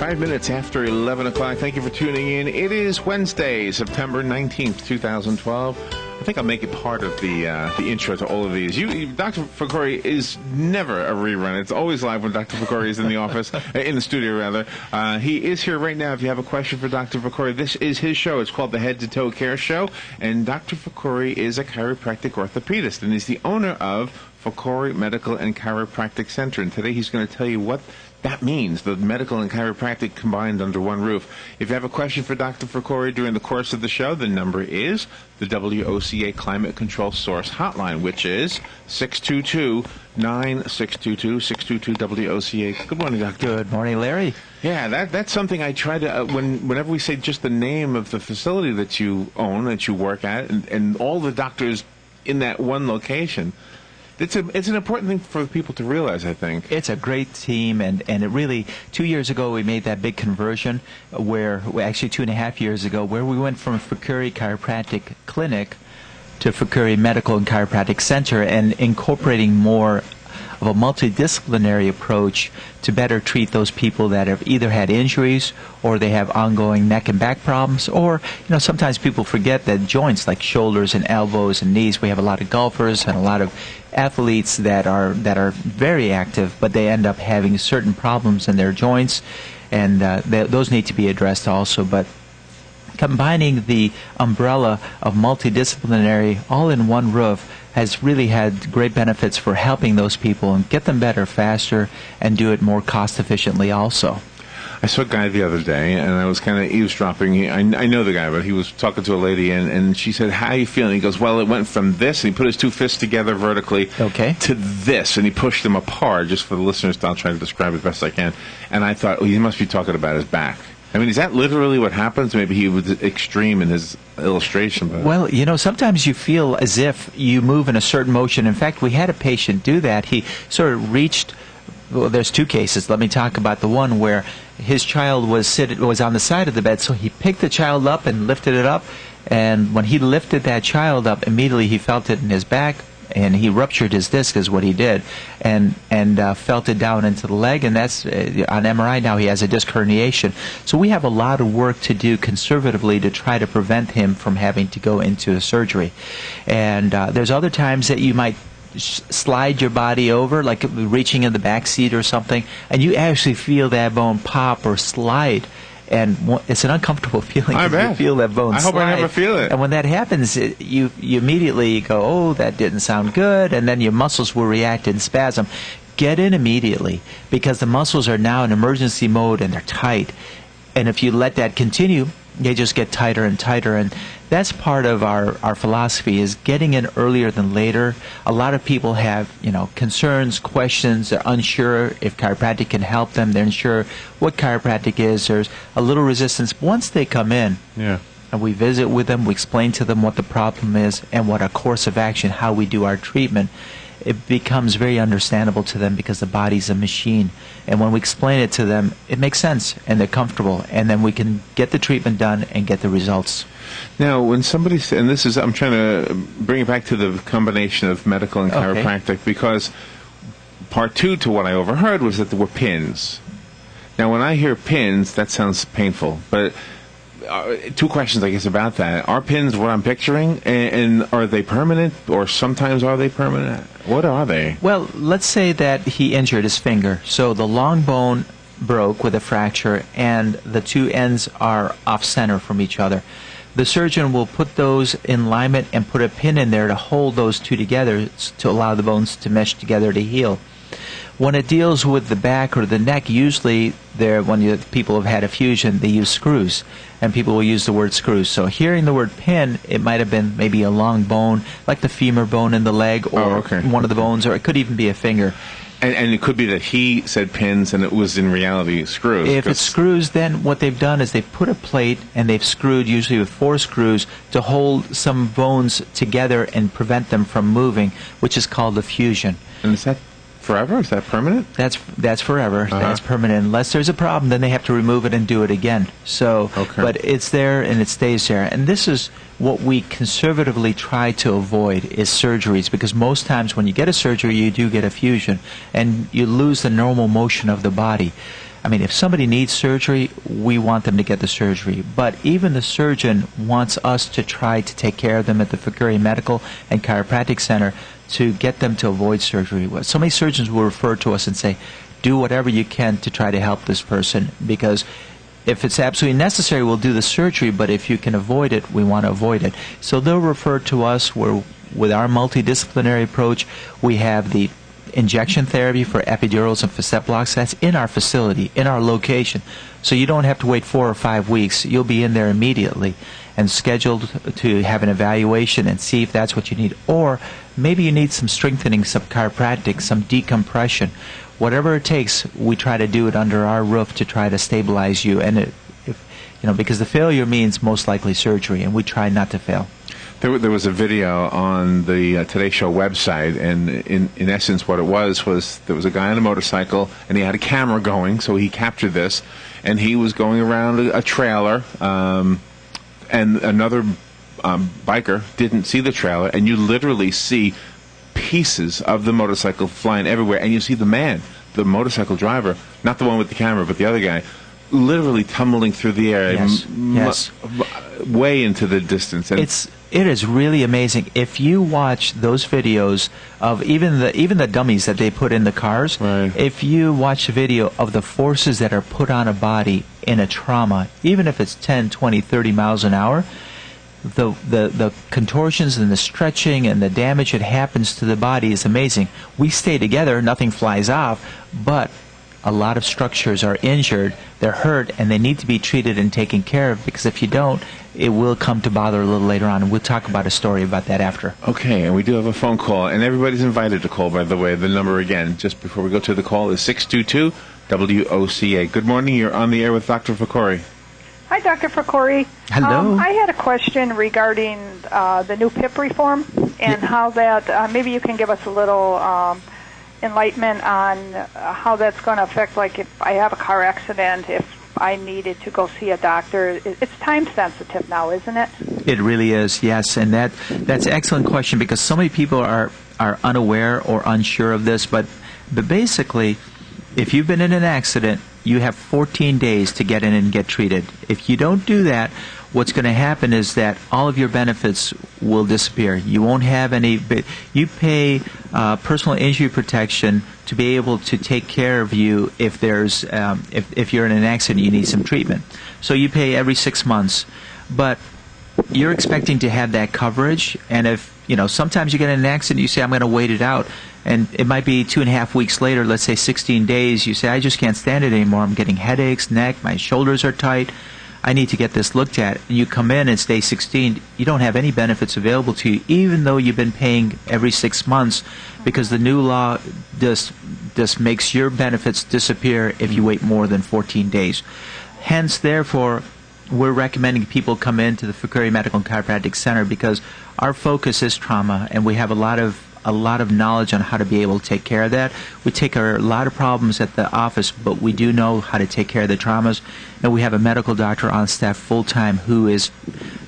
5 minutes after 11 o'clock. Thank you for tuning in. It is Wednesday, September 19th, 2012. I think I'll make it part of the intro to all of these. Dr. Fakhoury is never a rerun. It's always live when Dr. Fakhoury is in the office, in the studio rather. He is here right now. If you have a question for Dr. Fakhoury, this is his show. It's called the Head to Toe Care Show. And Dr. Fakhoury is a chiropractic orthopedist, and he's the owner of Fakhoury Medical and Chiropractic Center. And today he's going to tell you what that means, the medical and chiropractic combined under one roof. If you have a question for Dr. Fakhoury during the course of the show, the number is the WOCA Climate Control Source Hotline, which is 622-9622, 622-WOCA. Good morning, Doctor. Good morning, Larry. Yeah, that's something I try to, whenever we say just the name of the facility that you own, that you work at, and all the doctors in that one location, it's an important thing for people to realize, I think. It's a great team, and it really, 2 years ago we made that big conversion actually 2.5 years ago, where we went from Fakhoury Chiropractic Clinic to Fakhoury Medical and Chiropractic Center, and incorporating more of a multidisciplinary approach to better treat those people that have either had injuries or they have ongoing neck and back problems, or sometimes people forget that joints like shoulders and elbows and knees, we have a lot of golfers and a lot of athletes that are very active, but they end up having certain problems in their joints, and those need to be addressed also. But combining the umbrella of multidisciplinary all in one roof has really had great benefits for helping those people and get them better faster and do it more cost efficiently also. I saw a guy the other day, and I was kind of eavesdropping. I know the guy, but he was talking to a lady, and she said, "How are you feeling?" He goes, "Well, it went from this," and he put his two fists together vertically, to this, and he pushed them apart, just for the listeners. I'll try to describe it as best I can. And I thought, well, he must be talking about his back. I mean, is that literally what happens? Maybe he was extreme in his illustration. But well, sometimes you feel as if you move in a certain motion. In fact, we had a patient do that. He sort of reached. Well, there's two cases. Let me talk about the one where his child was on the side of the bed, so he picked the child up and lifted it up, and when he lifted that child up, immediately he felt it in his back, and he ruptured his disc is what he did, and felt it down into the leg, and that's on MRI now he has a disc herniation. So we have a lot of work to do conservatively to try to prevent him from having to go into a surgery. And there's other times that you might slide your body over, like reaching in the back seat or something, and you actually feel that bone pop or slide, and it's an uncomfortable feeling. I bet. You feel that bone slide. I hope I never feel it. And when that happens, you immediately go, "Oh, that didn't sound good," and then your muscles will react in spasm. Get in immediately, because the muscles are now in emergency mode and they're tight, and if you let that continue, they just get tighter and tighter. And that's part of our philosophy, is getting in earlier than later. A lot of people have concerns, questions. They're unsure if chiropractic can help them. They're unsure what chiropractic is. There's a little resistance. Once they come in, and we visit with them, we explain to them what the problem is and what our course of action, how we do our treatment, it becomes very understandable to them, because the body's a machine. And when we explain it to them, it makes sense, and they're comfortable, and then we can get the treatment done and get the results. Now, when somebody, and this is, I'm trying to bring it back to the combination of medical and chiropractic, because part two to what I overheard was that there were pins. Now, when I hear pins, that sounds painful, but two questions, I guess, about that. Are pins what I'm picturing, and are they permanent, or sometimes are they permanent? What are they? Well, let's say that he injured his finger, so the long bone broke with a fracture, and the two ends are off-center from each other. The surgeon will put those in alignment and put a pin in there to hold those two together to allow the bones to mesh together to heal. When it deals with the back or the neck, usually when people have had a fusion, they use screws, and people will use the word screws. So hearing the word pin, it might have been maybe a long bone, like the femur bone in the leg, or one of the bones, or it could even be a finger. And it could be that he said pins and it was in reality screws. If it's screws, then what they've done is they've put a plate and they've screwed, usually with 4 screws, to hold some bones together and prevent them from moving, which is called a fusion. And is that forever? Is that permanent? That's forever. That's permanent. Unless there's a problem, then they have to remove it and do it again. So, but it's there and it stays there. And this is what we conservatively try to avoid, is surgeries, because most times when you get a surgery, you do get a fusion, and you lose the normal motion of the body. I mean, if somebody needs surgery, we want them to get the surgery. But even the surgeon wants us to try to take care of them at the Fakhoury Medical and Chiropractic Center to get them to avoid surgery. So many surgeons will refer to us and say, do whatever you can to try to help this person, because if it's absolutely necessary, we'll do the surgery, but if you can avoid it, we want to avoid it. So they'll refer to us where, with our multidisciplinary approach, we have the injection therapy for epidurals and facet blocks. That's in our facility, in our location. So you don't have to wait 4 or 5 weeks. You'll be in there immediately and scheduled to have an evaluation and see if that's what you need. Or maybe you need some strengthening, some chiropractic, some decompression. Whatever it takes, we try to do it under our roof to try to stabilize you. And because the failure means most likely surgery, and we try not to fail. There was a video on the Today Show website, and in essence what it was there was a guy on a motorcycle, and he had a camera going, so he captured this, and he was going around a trailer, and another biker didn't see the trailer, and you literally see pieces of the motorcycle flying everywhere, and you see the motorcycle driver, not the one with the camera, but the other guy, literally tumbling through the air, yes. Way into the distance. And it is really amazing. If you watch those videos of even the dummies that they put in the cars, right. If you watch a video of the forces that are put on a body in a trauma, even if it's 10, 20, 30 miles an hour, the contortions and the stretching and the damage that happens to the body is amazing. We stay together, nothing flies off, but a lot of structures are injured, they're hurt, and they need to be treated and taken care of, because if you don't, it will come to bother a little later on, and we'll talk about a story about that after. Okay, and we do have a phone call, and everybody's invited to call, by the way. The number again, just before we go to the call, is 622-WOCA. Good morning, you're on the air with Dr. Fakhoury. Hi, Dr. Fakhoury. Hello. I had a question regarding the new PIP reform and how that, maybe you can give us a little enlightenment on how that's going to affect, like if I have a car accident, if I needed to go see a doctor. It's time sensitive now, isn't it? It really is, yes. And that's an excellent question, because so many people are unaware or unsure of this. But basically, if you've been in an accident, you have 14 days to get in and get treated. If you don't do that, what's going to happen is that all of your benefits will disappear. You won't have any. You pay personal injury protection to be able to take care of you if there's if you're in an accident, you need some treatment. So you pay every 6 months, but you're expecting to have that coverage. And if sometimes you get in an accident, you say, I'm going to wait it out. And it might be 2.5 weeks later, let's say 16 days, you say, I just can't stand it anymore. I'm getting headaches, neck, my shoulders are tight. I need to get this looked at. And you come in, it's day 16, you don't have any benefits available to you, even though you've been paying every 6 months, because the new law just makes your benefits disappear if you wait more than 14 days. Hence, therefore, we're recommending people come into the Fakhoury Medical and Chiropractic Center, because our focus is trauma, and we have a lot of knowledge on how to be able to take care of that. We take a lot of problems at the office, but we do know how to take care of the traumas. And we have a medical doctor on staff full-time who is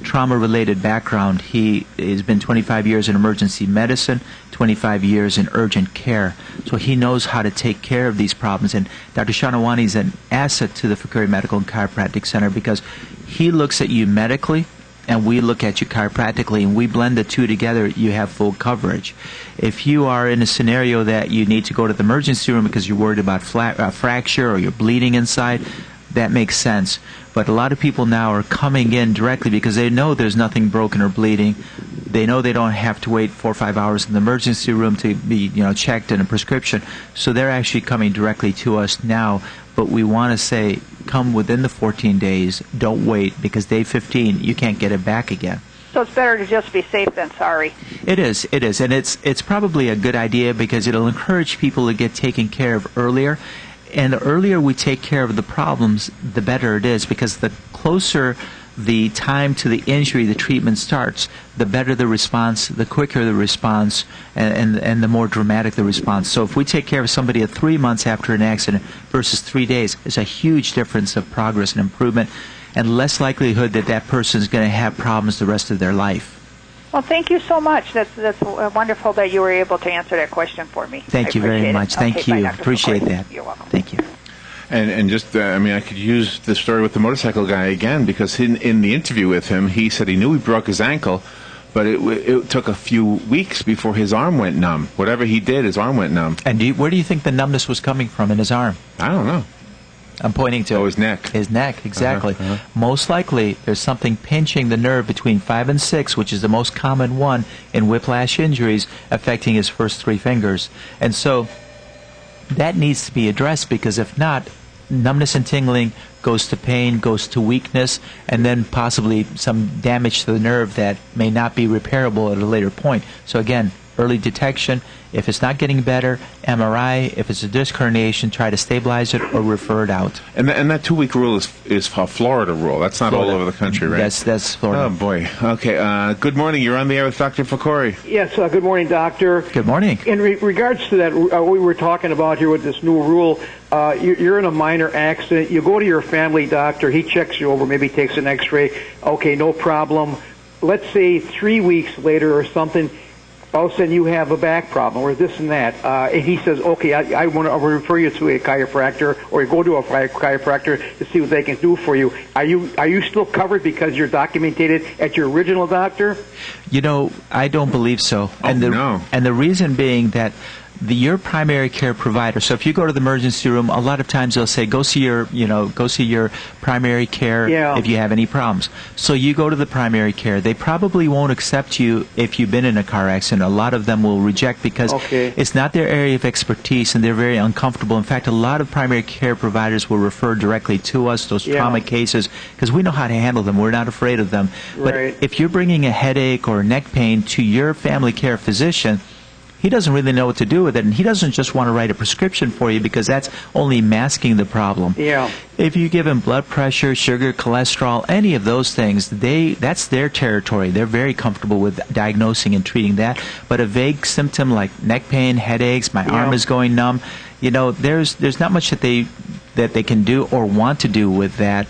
trauma-related background. He has been 25 years in emergency medicine, 25 years in urgent care. So he knows how to take care of these problems. And Dr. Shanawani is an asset to the Fakhoury Medical and Chiropractic Center, because he looks at you medically, and we look at you chiropractically, and we blend the two together. You have full coverage. If you are in a scenario that you need to go to the emergency room because you're worried about fracture or you're bleeding inside, that makes sense. But a lot of people now are coming in directly because they know there's nothing broken or bleeding. They know they don't have to wait 4 or 5 hours in the emergency room to be checked in a prescription. So they're actually coming directly to us now. But we want to say, come within the 14 days. Don't wait, because day 15, you can't get it back again. So it's better to just be safe than sorry. It is, and it's probably a good idea, because it'll encourage people to get taken care of earlier. And the earlier we take care of the problems, the better it is, because the closer the time to the injury, the treatment starts, the better the response, the quicker the response, and the more dramatic the response. So if we take care of somebody at 3 months after an accident versus 3 days, it's a huge difference of progress and improvement, and less likelihood that that person is going to have problems the rest of their life. Well, thank you so much. That's wonderful that you were able to answer that question for me. Thank you very much. Thank you. Bye, Dr. Appreciate Fakhoury. that. You're welcome. Thank you. And just, I mean, I could use the story with the motorcycle guy again, because in the interview with him, he said he knew he broke his ankle, but it took a few weeks before his arm went numb. Whatever he did, his arm went numb. And where do you think the numbness was coming from in his arm? I don't know. I'm pointing to his neck. His neck, exactly. Most likely, there's something pinching the nerve between 5 and 6, which is the most common one in whiplash injuries, affecting his first 3 fingers. And so that needs to be addressed, because if not, numbness and tingling goes to pain, goes to weakness, and then possibly some damage to the nerve that may not be repairable at a later point. So again, early detection. If it's not getting better, MRI. If it's a disc herniation, try to stabilize it or refer it out. And that 2-week rule is a Florida rule. That's not Florida. All over the country, right? That's Florida. Oh, boy. Okay. Good morning. You're on the air with Dr. Fakhoury. Yes. Good morning, Doctor. Good morning. In regards to that, we were talking about here with this new rule, you're in a minor accident. You go to your family doctor. He checks you over, maybe takes an x-ray. Okay, no problem. Let's say 3 weeks later or something, all of a sudden you have a back problem or this and that, and he says, okay, I want to refer you to a chiropractor, or you go to a chiropractor to see what they can do for you. Are you still covered because you're documented at your original doctor? You know, I don't believe so. And the reason being that your primary care provider. So if you go to the emergency room, a lot of times they'll say, go see your primary care if you have any problems. So you go to the primary care. They probably won't accept you if you've been in a car accident. A lot of them will reject because it's not their area of expertise, and they're very uncomfortable. In fact, a lot of primary care providers will refer directly to us, those trauma cases, because we know how to handle them. We're not afraid of them. But if you're bringing a headache or neck pain to your family care physician, he doesn't really know what to do with it, and he doesn't just want to write a prescription for you, because that's only masking the problem. Yeah. If you give him blood pressure, sugar, cholesterol, any of those things, that's their territory. They're very comfortable with diagnosing and treating that. But a vague symptom like neck pain, headaches, my arm is going numb, you know, there's not much that they can do or want to do with that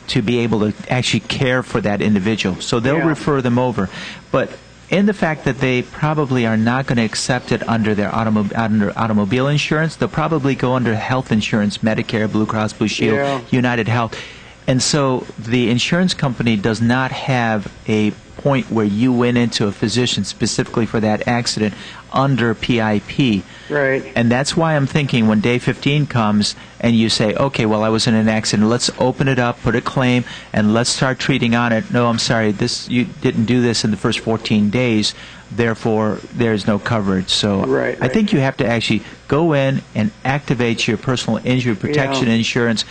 to be able to actually care for that individual. So they'll refer them over. But in the fact that they probably are not going to accept it under their automobile insurance, they'll probably go under health insurance, Medicare, Blue Cross Blue Shield, United Health. And so the insurance company does not have a point where you went into a physician specifically for that accident under PIP. Right. And that's why I'm thinking when day 15 comes and you say, okay, well, I was in an accident, let's open it up, put a claim, and let's start treating on it. No, I'm sorry, you didn't do this in the first 14 days, therefore there's no coverage. So I think you have to actually go in and activate your personal injury protection insurance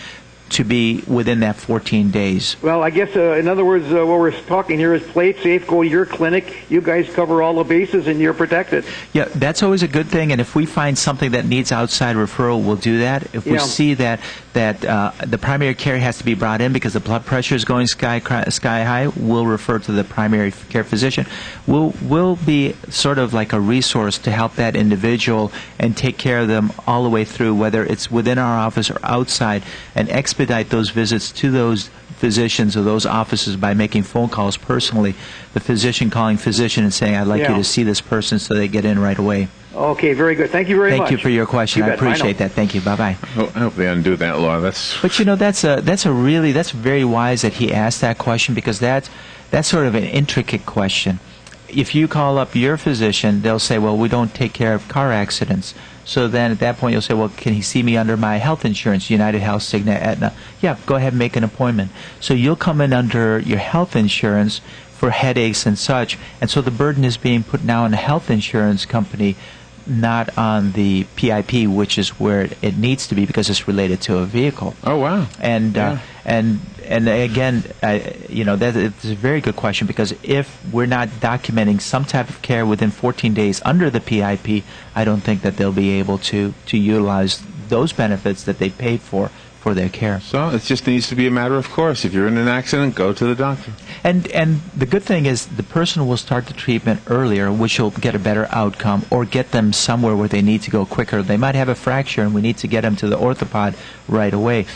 to be within that 14 days. Well, I guess, in other words, what we're talking here is play it safe, go to your clinic. You guys cover all the bases, and you're protected. Yeah, that's always a good thing, and if we find something that needs outside referral, we'll do that. If we see that the primary care has to be brought in because the blood pressure is going sky high, we'll refer to the primary care physician. We'll be sort of like a resource to help that individual and take care of them all the way through, whether it's within our office or outside, and expedite those visits to those physicians or those offices by making phone calls personally. The physician calling physician and saying, I'd like you to see this person, so they get in right away. Okay, very good. Thank you very much. Thank you for your question. I appreciate that. Thank you. Bye-bye. I hope they undo that law. But you know, that's very wise that he asked that question, because that's sort of an intricate question. If you call up your physician, they'll say, well, we don't take care of car accidents. So then at that point you'll say, well, can he see me under my health insurance, United Health, Cigna, Aetna? Yeah, go ahead and make an appointment. So you'll come in under your health insurance for headaches and such, and so the burden is being put now on the health insurance company, not on the PIP, which is where it needs to be because it's related to a vehicle. Oh, wow. And again, you know, that it's a very good question, because if we're not documenting some type of care within 14 days under the PIP, I don't think that they'll be able to utilize those benefits that they paid for their care. So it just needs to be a matter of course. If you're in an accident, go to the doctor. And the good thing is the person will start the treatment earlier, which will get a better outcome, or get them somewhere where they need to go quicker. They might have a fracture and we need to get them to the orthopod right away.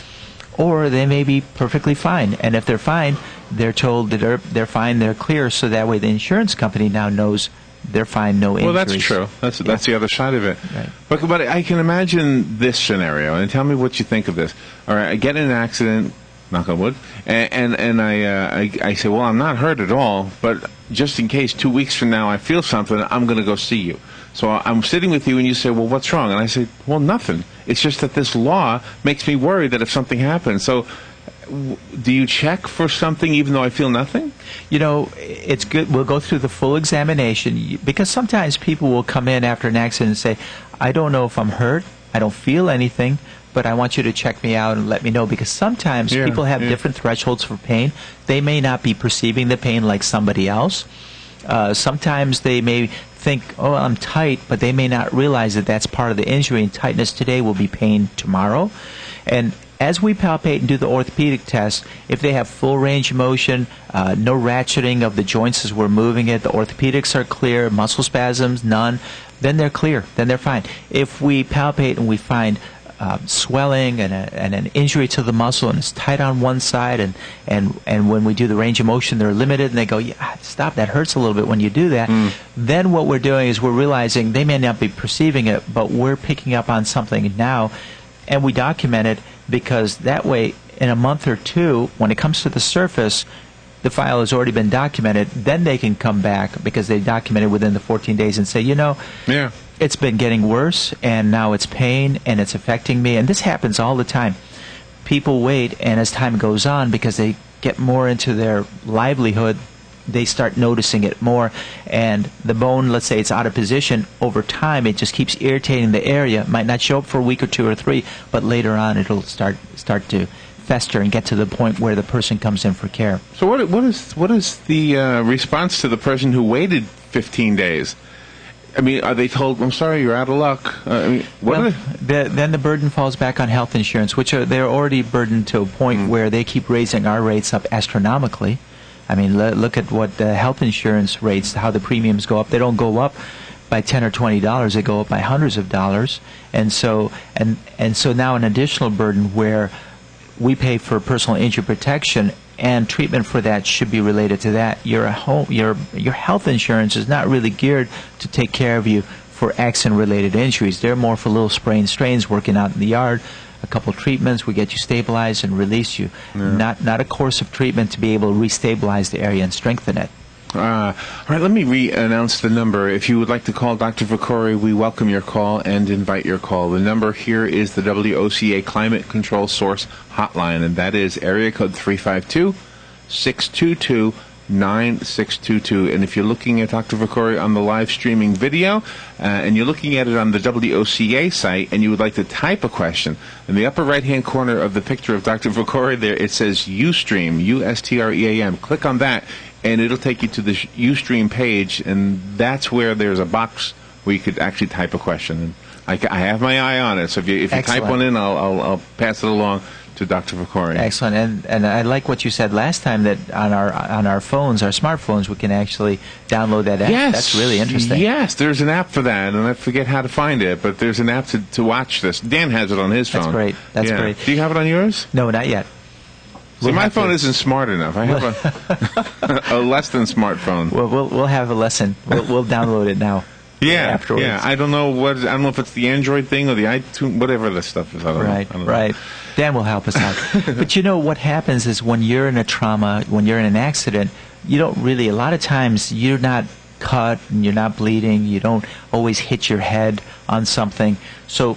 Or they may be perfectly fine. And if they're fine, they're told that they're fine, they're clear, so that way the insurance company now knows they're fine, no injuries. Well, that's true. That's the other side of it. Right. But I can imagine this scenario, and tell me what you think of this. All right, I get in an accident, knock on wood, and I say, well, I'm not hurt at all, but just in case 2 weeks from now I feel something, I'm going to go see you. So I'm sitting with you, and you say, well, what's wrong? And I say, well, nothing. It's just that this law makes me worried that if something happens. So do you check for something even though I feel nothing? You know, it's good. We'll go through the full examination, because sometimes people will come in after an accident and say, I don't know if I'm hurt, I don't feel anything, but I want you to check me out and let me know, because sometimes people have different thresholds for pain. They may not be perceiving the pain like somebody else. Sometimes they may think, oh, I'm tight, but they may not realize that that's part of the injury, and tightness today will be pain tomorrow. And as we palpate and do the orthopedic test, if they have full range of motion, no ratcheting of the joints as we're moving it, the orthopedics are clear, muscle spasms, none, then they're clear, then they're fine. If we palpate and we find swelling and an injury to the muscle, and it's tight on one side, and when we do the range of motion, they're limited, and they go, yeah, stop, that hurts a little bit when you do that. Then what we're doing is we're realizing they may not be perceiving it, but we're picking up on something now, and we document it, because that way, in a month or two, when it comes to the surface, the file has already been documented. Then they can come back, because they documented within the 14 days, and say, you know, it's been getting worse, and now it's pain, and it's affecting me. And this happens all the time. People wait, and as time goes on, because they get more into their livelihood, they start noticing it more, and the bone, let's say it's out of position, over time it just keeps irritating the area. It might not show up for a week or 2 or 3, but later on it'll start to fester and get to the point where the person comes in for care. So what is the response to the person who waited 15 days? I mean, are they told, I'm sorry, you're out of luck? Then the burden falls back on health insurance, which they're already burdened to a point where they keep raising our rates up astronomically. I mean, look at what the health insurance rates, how the premiums go up. They don't go up by $10 or $20. They go up by hundreds of dollars. And so now an additional burden where we pay for personal injury protection, and treatment for that should be related to that. Your health insurance is not really geared to take care of you for accident-related injuries. They're more for little sprains, strains, working out in the yard. A couple treatments, we get you stabilized and release you. Not a course of treatment to be able to restabilize the area and strengthen it. All right, let me re-announce the number. If you would like to call Dr. Fakhoury, we welcome your call and invite your call. The number here is the WOCA Climate Control Source Hotline, and that is area code 352-622-9622. And if you're looking at Dr. Fakhoury on the live streaming video, and you're looking at it on the WOCA site, and you would like to type a question, in the upper right-hand corner of the picture of Dr. Fakhoury there, it says Ustream, U-S-T-R-E-A-M. Click on that, and it'll take you to the Ustream page, and that's where there's a box where you could actually type a question. And I have my eye on it, so if you type one in, I'll pass it along to Dr. Fakhoury. Excellent, and I like what you said last time, that on our phones, our smartphones, we can actually download that app. Yes, that's really interesting. Yes, there's an app for that, and I forget how to find it, but there's an app to watch this. Dan has it on his phone. That's great. That's great. Do you have it on yours? No, not yet. See, my phone isn't smart enough. I have a less than smartphone. Well, we'll have a lesson. We'll download it now. Afterwards. Yeah. I don't know if it's the Android thing or the iTunes, whatever this stuff is. I don't know. Right. Dan will help us out. But you know what happens is when you're in a trauma, when you're in an accident, you don't really. A lot of times you're not cut and you're not bleeding. You don't always hit your head on something. So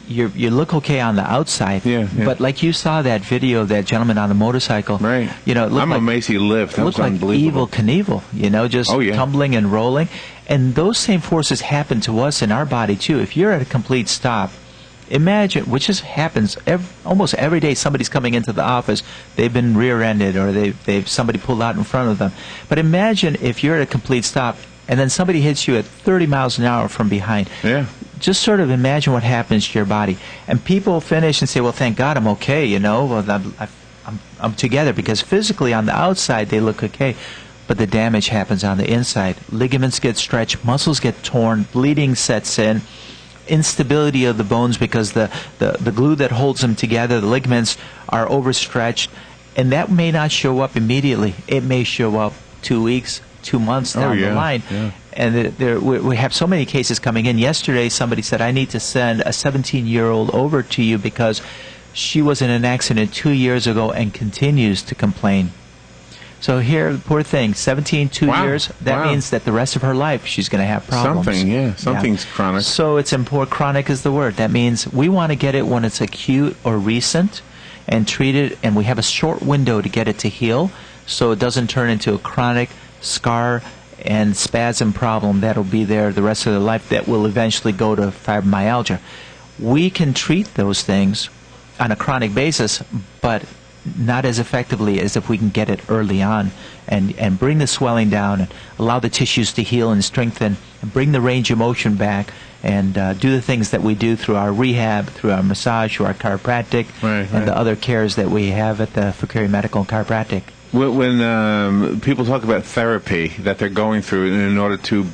you look okay on the outside, but like you saw that video of that gentleman on the motorcycle, right? You know, it looked I'm amazed he lived. That was unbelievable. Like Evel Knievel, you know, just tumbling and rolling. And those same forces happen to us in our body too. If you're at a complete stop, imagine, which just happens almost every day. Somebody's coming into the office, they've been rear-ended, or they've somebody pulled out in front of them. But imagine if you're at a complete stop and then somebody hits you at 30 miles an hour from behind. Yeah. Just sort of imagine what happens to your body. And people finish and say, well, thank God I'm okay, you know. Well, I'm together, because physically on the outside they look okay. But the damage happens on the inside. Ligaments get stretched, muscles get torn, bleeding sets in, instability of the bones because the glue that holds them together, the ligaments, are overstretched. And that may not show up immediately. It may show up 2 weeks, 2 months down the line. Yeah. And we have so many cases coming in. Yesterday, somebody said, I need to send a 17-year-old over to you because she was in an accident 2 years ago and continues to complain. So here, poor thing, 2 years, that means that the rest of her life she's going to have problems. Something's chronic. So it's important, chronic is the word. That means we want to get it when it's acute or recent and treat it, and we have a short window to get it to heal so it doesn't turn into a chronic scar and spasm problem that'll be there the rest of their life that will eventually go to fibromyalgia. We can treat those things on a chronic basis, but not as effectively as if we can get it early on and bring the swelling down and allow the tissues to heal and strengthen and bring the range of motion back and do the things that we do through our rehab, through our massage, through our chiropractic, and the other cares that we have at the Fakhoury Medical and Chiropractic. When people talk about therapy that they're going through in order to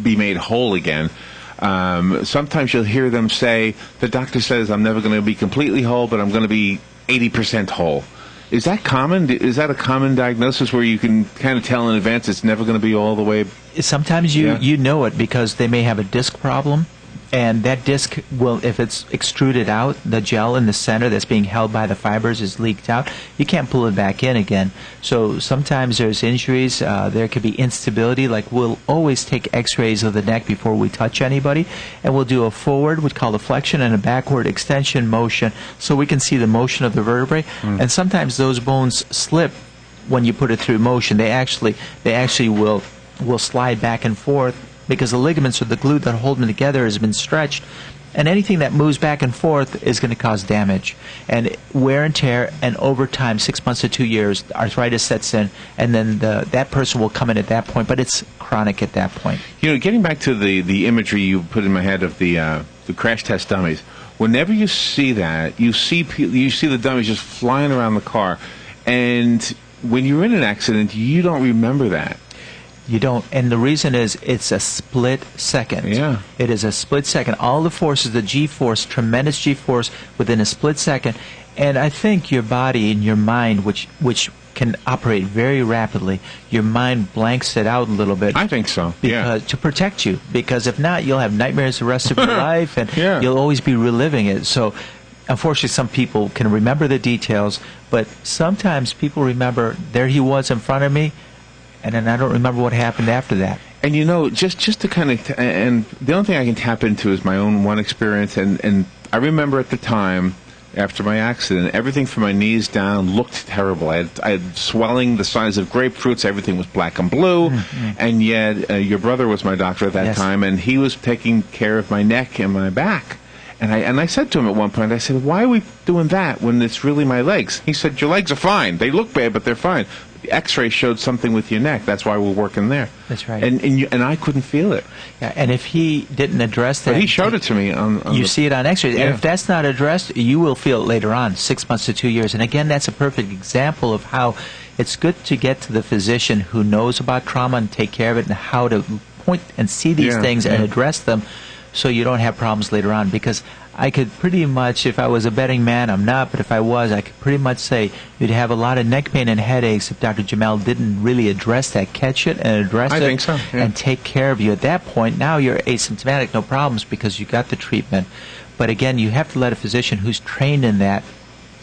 be made whole again, sometimes you'll hear them say, the doctor says I'm never going to be completely whole, but I'm going to be 80% whole. Is that common? Is that a common diagnosis where you can kind of tell in advance it's never going to be all the way? Sometimes you know it because they may have a disc problem, and that disc will, if it's extruded out, the gel in the center that's being held by the fibers is leaked out. You can't pull it back in again. So sometimes there's injuries. There could be instability. Like we'll always take x-rays of the neck before we touch anybody, and we'll do a forward, we call the flexion, and a backward extension motion so we can see the motion of the vertebrae. And sometimes those bones slip when you put it through motion. They actually will slide back and forth because the ligaments or the glue that hold them together has been stretched, and anything that moves back and forth is going to cause damage and wear and tear, and over time, 6 months to 2 years, arthritis sets in, and then that person will come in at that point, but it's chronic at that point. You know, getting back to the imagery you put in my head of the crash test dummies, whenever you see that, you see the dummies just flying around the car, and when you're in an accident, you don't remember that. You don't, and the reason is it's a split second. Yeah. It is a split second. All the forces, the G-force, tremendous G-force within a split second, and I think your body and your mind, which can operate very rapidly, your mind blanks it out a little bit. I think so, because, to protect you, because if not, you'll have nightmares the rest of your life, and you'll always be reliving it. So unfortunately, some people can remember the details, but sometimes people remember, there he was in front of me, and then I don't remember what happened after that. And you know, just to kind of, and the only thing I can tap into is my own one experience, and I remember at the time, after my accident, everything from my knees down looked terrible. I had swelling the size of grapefruits, everything was black and blue, and yet your brother was my doctor at that time, and he was taking care of my neck and my back. And I said to him at one point, I said, why are we doing that when it's really my legs? He said, your legs are fine. They look bad, but they're fine. The x-ray showed something with your neck. That's why we're working there. That's right. And I couldn't feel it. Yeah, and if he didn't address that... But he showed it to me on you see it on x-rays. Yeah. And if that's not addressed, you will feel it later on, 6 months to 2 years. And again, that's a perfect example of how it's good to get to the physician who knows about trauma and take care of it and how to point and see these things and address them so you don't have problems later on. Because I could pretty much, if I was a betting man, I'm not, but if I was, I could pretty much say you'd have a lot of neck pain and headaches if Dr. Jamal didn't really address that, catch it and address I it think so, and take care of you. At that point, now you're asymptomatic, no problems because you got the treatment. But again, you have to let a physician who's trained in that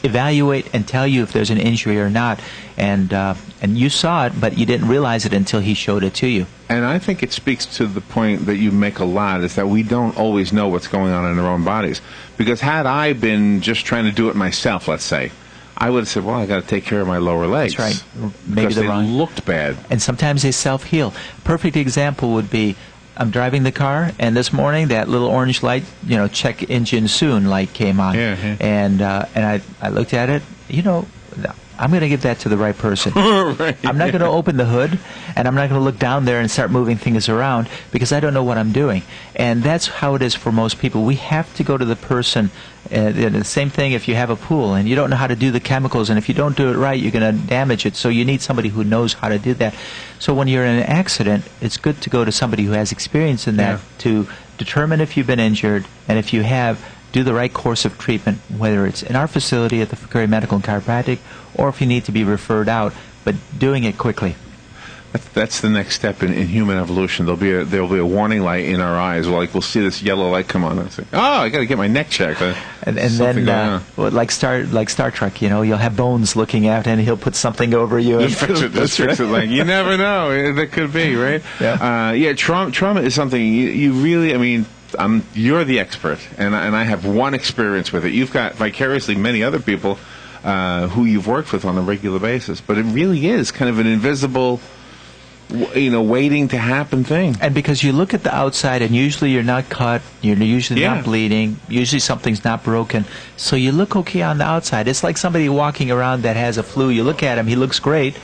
evaluate and tell you if there's an injury or not. And you saw it, but you didn't realize it until he showed it to you. And I think it speaks to the point that you make a lot, is that we don't always know what's going on in our own bodies. Because had I been just trying to do it myself, let's say, I would have said, well, I got to take care of my lower legs. That's right. Maybe because they looked bad. And sometimes they self-heal. Perfect example would be, I'm driving the car, and this morning that little orange light, check engine soon light came on. And I looked at it, I'm going to give that to the right person. I'm not going to open the hood, and I'm not going to look down there and start moving things around because I don't know what I'm doing. And that's how it is for most people. We have to go to the person. The same thing if you have a pool and you don't know how to do the chemicals, and if you don't do it right, you're going to damage it. So you need somebody who knows how to do that. So when you're in an accident, it's good to go to somebody who has experience in that to determine if you've been injured, and if you have, do the right course of treatment, whether it's in our facility at the Fakhoury Medical and Chiropractic or if you need to be referred out, but doing it quickly. That's the next step in human evolution. There'll be a warning light in our eyes. We'll see this yellow light come on. And say, oh, I got to get my neck checked. And then, like Star Trek, you'll have Bones looking out, and he'll put something over you. Just fix it. Like, you never know. That could be, right? Yeah. Trauma is something you really. I mean, you're the expert, and I have one experience with it. You've got vicariously many other people who you've worked with on a regular basis, but it really is kind of an invisible, waiting to happen thing. And because you look at the outside, and usually you're not cut, you're usually not bleeding, usually something's not broken, so you look okay on the outside. It's like somebody walking around that has a flu. You look at him, he looks great,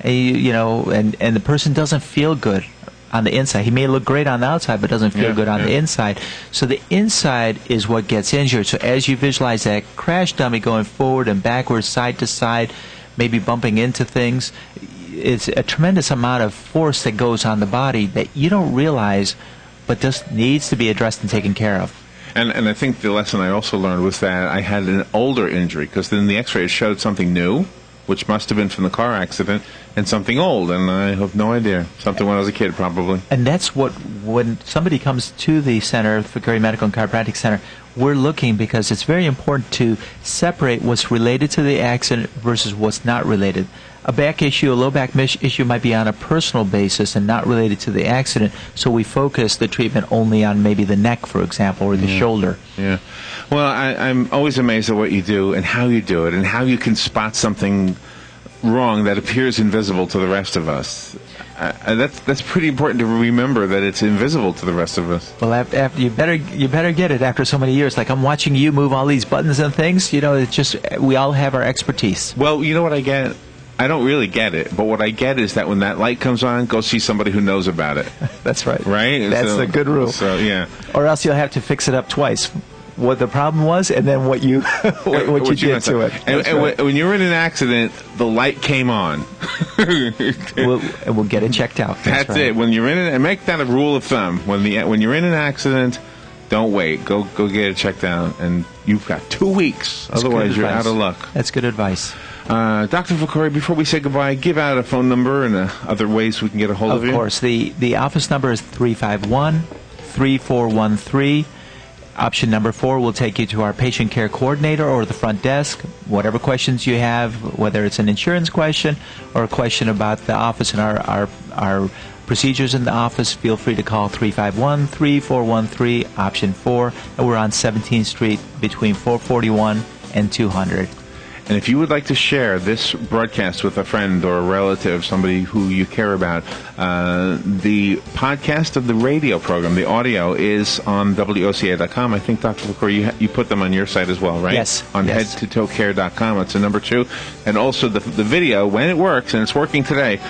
and the person doesn't feel good on the inside. He may look great on the outside, but doesn't feel good on the inside. So the inside is what gets injured. So as you visualize that crash dummy going forward and backwards, side to side, maybe bumping into things, it's a tremendous amount of force that goes on the body that you don't realize, but just needs to be addressed and taken care of. And I think the lesson I also learned was that I had an older injury, because then the x-ray showed something new, which must have been from the car accident, and something old, and I have no idea. Something when I was a kid, probably. And that's when somebody comes to the center, the Fakhoury Medical and Chiropractic Center, we're looking, because it's very important to separate what's related to the accident versus what's not related. A back issue, a low back issue might be on a personal basis and not related to the accident, so we focus the treatment only on maybe the neck, for example, or the shoulder. Yeah. Well, I'm always amazed at what you do and how you do it and how you can spot something wrong that appears invisible to the rest of us. That's pretty important to remember, that it's invisible to the rest of us. Well, after you better get it after so many years. Like, I'm watching you move all these buttons and things. It's just, we all have our expertise. Well, you know what I get? I don't really get it, but what I get is that when that light comes on, go see somebody who knows about it. That's right. Right? That's a good rule. So, yeah. Or else you'll have to fix it up twice. What the problem was, and then what you what you did to it. And when you're in an accident, the light came on. we'll get it checked out. That's right. It. When you're in it, and make that a rule of thumb. When you're in an accident, don't wait. Go get it checked out, and you've got 2 weeks. That's Otherwise, you're out of luck. That's good advice. Dr. Fakhoury, before we say goodbye, give out a phone number and other ways we can get a hold of you. Of course. The office number is 351-3413. Option number 4 will take you to our patient care coordinator or the front desk. Whatever questions you have, whether it's an insurance question or a question about the office and our procedures in the office, feel free to call 351-3413, option 4. And we're on 17th Street between 441 and 200. And if you would like to share this broadcast with a friend or a relative, somebody who you care about, the podcast of the radio program, the audio, is on WOCA.com. I think, Dr. Fakhoury, you put them on your site as well, right? Yes. On headtotoecare.com. It's a number 2. And also the video, when it works, and it's working today,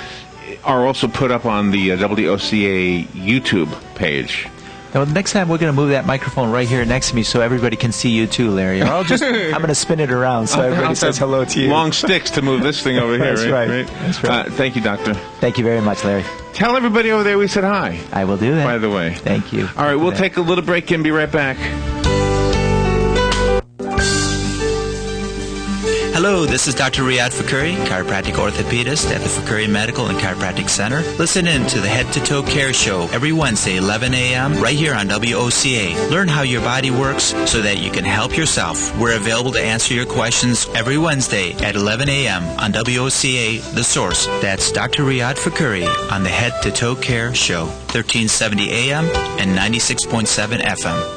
are also put up on the WOCA YouTube page. Now, next time we're going to move that microphone right here next to me so everybody can see you too, Larry. Or I'm going to spin it around so everybody says hello to you. Long sticks to move this thing over here. That's right. That's right. Thank you, Doctor. Thank you very much, Larry. Tell everybody over there we said hi. I will do that. By the way. Thank you. All right, we'll take a little break and be right back. Hello, this is Dr. Riadh Fakhoury, chiropractic orthopedist at the Fakhoury Medical and Chiropractic Center. Listen in to the Head to Toe Care Show every Wednesday, 11 a.m., right here on WOCA. Learn how your body works so that you can help yourself. We're available to answer your questions every Wednesday at 11 a.m. on WOCA, The Source. That's Dr. Riadh Fakhoury on the Head to Toe Care Show, 1370 a.m. and 96.7 FM.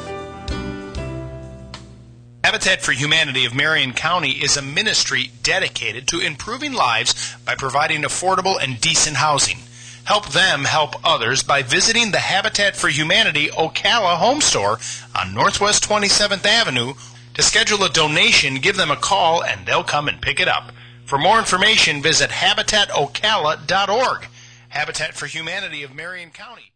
Habitat for Humanity of Marion County is a ministry dedicated to improving lives by providing affordable and decent housing. Help them help others by visiting the Habitat for Humanity Ocala home store on Northwest 27th Avenue. To schedule a donation, give them a call and they'll come and pick it up. For more information, visit habitatocala.org. Habitat for Humanity of Marion County.